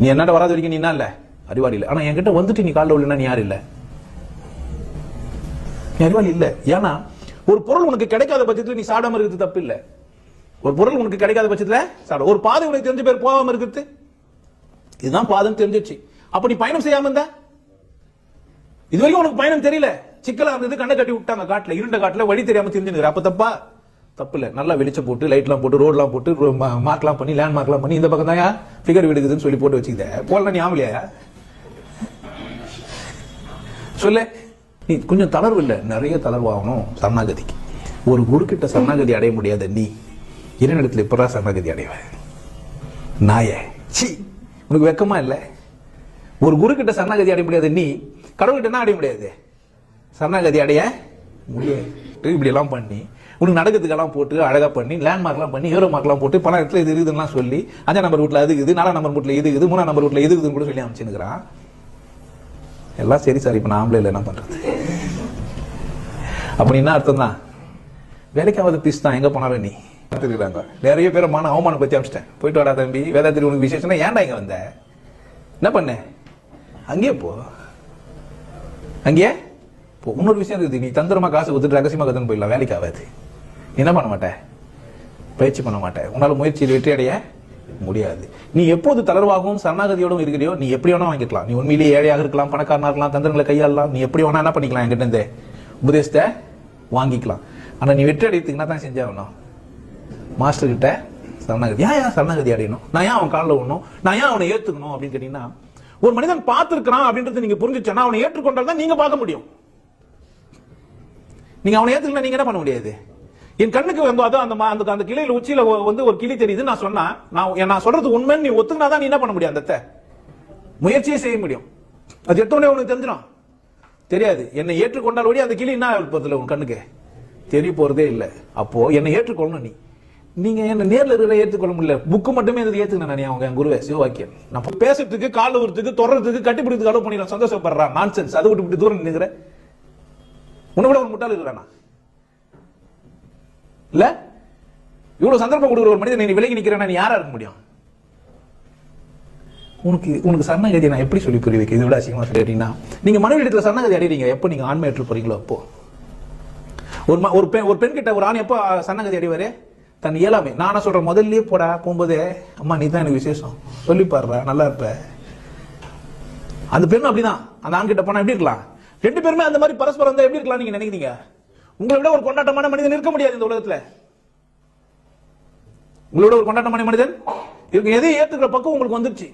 நீ என்னட்ட வராத வரைக்கும் நீ என்ன இல்ல அறிவாளி இல்ல. ஆனா என்கிட்ட வந்துட்டு நீ காலில் விழுனா நீ யாரு இல்ல, நீ அறிவாளி இல்ல. ஏன்னா ஒரு பொருள் உனக்கு கிடைக்காத பட்சத்துல நீ சாடாம இருக்கிறது தப்பு இல்ல. ஒரு பொருள் உனக்கு கிடைக்காத பட்சத்துல சாட, ஒரு பாதை உனக்கு தெரிஞ்ச பேர் போகாம இருக்கிறது, இதுதான் பாதைன்னு தெரிஞ்சிச்சு. அப்ப நீ பயணம் செய்யாம இருந்தா, இது வரைக்கும் உனக்கு பயணம் தெரியல, சிக்கலா இருந்தது, கண்ணை கட்டி விட்டாங்க காட்டுல, இருண்ட காட்டுல வழி தெரியாம தெரிஞ்சுன்னு, அப்ப தப்பா? தப்பு இல்ல. நல்லா வெளிச்சம் போட்டு, லைட்லாம் போட்டு, ரோட்லாம் போட்டு, மார்க்லாம் பண்ணி, லேண்ட் மார்க்லாம் பண்ணி, இந்த பக்கம் தான் ஃபிகர் விடுக்குதுன்னு சொல்லி போட்டு வச்சுக்கிட்ட போல நீ ஆமலையா சொல்ல. நீ கொஞ்சம் தளர்வு இல்ல, நிறைய தளர்வாகணும் சரணாகதிக்கு. ஒரு குரு கிட்ட சரணாகதி அடைய முடியாத நீ இறைவனிடத்துல எப்படா சரணாகதி அடைவ? நாய சி, உனக்கு வெக்கமா இல்ல? ஒரு குரு கிட்ட சரணாகதி அடைய முடியாத நீ கடவுள்கிட்ட என்ன அடைய முடியாது? சரணாகதி அடைய முடியாது. இப்படி எல்லாம் பண்ணி உனக்கு நடக்கிறதுக்கெல்லாம் போட்டு அழகா பண்ணி, லேண்ட்மார்க்லாம் பண்ணி, ஹீரோ மார்க்லாம் போட்டு, பல இடத்துல இது இருக்குதுன்னு சொல்லி, 5ஆம் நம்பர் வீட்டுல அது இது, 4ஆம் நம்பர் வீட்டுல இது இது, 3ஆம் நம்பர் வீட்டுல இது இதுன்னு கூட சொல்லி அமைச்சுக்கிறான். எல்லாம் சரி சார், இப்ப நான் ஆம்பளை இல்லை, என்ன பண்றது? அப்படி என்ன அர்த்தம் தான்? வேலைக்காவது பீஸ் தான், எங்க போனாலும் நீ இருக்கிறாங்க. நிறைய பேரை மான அவமானம் பத்தி அமைச்சிட்டேன். போயிட்டு வாடா தம்பி, வேதாத்திரி உனக்கு விசேஷம்னா ஏன்டா இங்க வந்த, என்ன பண்ண, அங்கேயே போ, அங்கேயே போ. இன்னொரு விஷயம் இருக்குது, நீ தந்திரமா காசு கொடுத்துட்டு ரகசியமா கத்துன்னு போயிடலாம், வேலைக்கு ஆகாது. நீ என்ன பண்ண மாட்டேன், பயிற்சி பண்ண மாட்டேன், உன்னால முயற்சியில் வெற்றி அடைய முடியாது. நீ எப்போது தளர்வாகவும் சரணாகதியோடும் இருக்கிறியோ, நீ எப்படி வேணா வாங்கிக்கலாம். நீ உண்மையிலேயே ஏழையாக இருக்கலாம், பணக்காரனா இருக்கலாம், தந்திரங்களை கையாளலாம், நீ எப்படி வேணா என்ன பண்ணிக்கலாம், என்கிட்ட இருந்து உபதேசத்தை வாங்கிக்கலாம். ஆனா நீ வெற்றி அடையத்துக்கு என்ன தான் செஞ்சாகணும்? மாஸ்டர் கிட்ட சரணாகதி. ஏன் சரணாகதி அடையணும்? நான் ஏன் அவன் காலில் விடணும்? நான் ஏன் அவனை ஏத்துக்கணும் அப்படின்னு கேட்டீங்கன்னா, ஒரு மனிதன் பார்த்திருக்கிறான் அப்படின்றது நீங்க புரிஞ்சுச்சா, அவனை ஏற்றுக்கொண்டால் தான் நீங்க பார்க்க முடியும். நீங்க அவனை ஏத்துக்கல, நீங்க என்ன பண்ண முடியாது. என் கண்ணுக்கு வந்து அதான் அந்த கிளையில உச்சியில வந்து ஒரு கிளி தெரியுது, நான் சொன்னா, நான் சொல்றது உண்மைன்னு நீ ஒத்துக்கினாதான் நீ என்ன பண்ண முடியும், அந்த முயற்சியே செய்ய முடியும். அது எத்தனை உனக்கு தெரிஞ்சிடும்? தெரியாது. என்னை ஏற்றுக்கொண்டால் ஒழி அந்த கிளி என்ன இருப்பதில்லை, உன் கண்ணுக்கு தெரிய போறதே இல்லை. அப்போ என்னை ஏற்றுக்கொள்ளணும். நீங்க என்ன நேரில் இருக்கிற ஏற்றுக்கொள்ள முடியல, புக்கு மட்டுமே ஏத்துக்கணும். நான் அவங்க என் குருவே சிவவாக்கியன், நான் பேசுறதுக்கு, கால் ஊறதுக்கு, தொடர்றதுக்கு, கட்டிப்பிடிக்கிறதுக்கு அளவு பண்ணி நான் சந்தோஷப்படுறேன். நான்சென்ஸ். அதை விட்டு தூரம் நின்னுக்கிற உன்னை விட ஒரு முட்டாள் இருக்கிறானா இல்ல? இவ்வளவு சந்தர்ப்பம் கொடுக்குற ஒரு மனிதன் நீ விலகி நிக்கிறேன்னா நீ யாரா இருக்க முடியும்? உனக்கு சரணாகதி நான் எப்படி சொல்லி புரிய வைக்க? இதை விட அசிங்கமா சொல்லிட்டீங்கன்னா, நீங்க மனைவி இடத்துல சரணாகதி அடைவீங்க எப்போ நீங்க ஆண்மை ஏற்று போறீங்களோ அப்போ. ஒரு பெண் கிட்ட ஒரு ஆண் எப்போ சரணாகதி அடைவாரு? தன் இயலாமை. நானா சொல்றேன், முதல்லயே போடா, போகும்போதே அம்மா நீ தான் எனக்கு விசேஷம் சொல்லி பாடுற, நல்லா இருப்ப. அந்த பெண் அப்படிதான் அந்த ஆண் கிட்ட போனா எப்படி இருக்கலாம்? ரெண்டு பேருமே அந்த மாதிரி பரஸ்பரம் இருந்தா எப்படி இருக்கலாம் நீங்க நினைக்கிறீங்க? உங்களை விட ஒரு கொண்டாட்டமான மனிதன் இருக்க முடியாது இந்த உலகத்துல. உங்களோட ஒரு கொண்டாட்டமான மனிதன் இருக்கு. எதையும் ஏத்துக்கிற பக்கம் உங்களுக்கு வந்துருச்சு.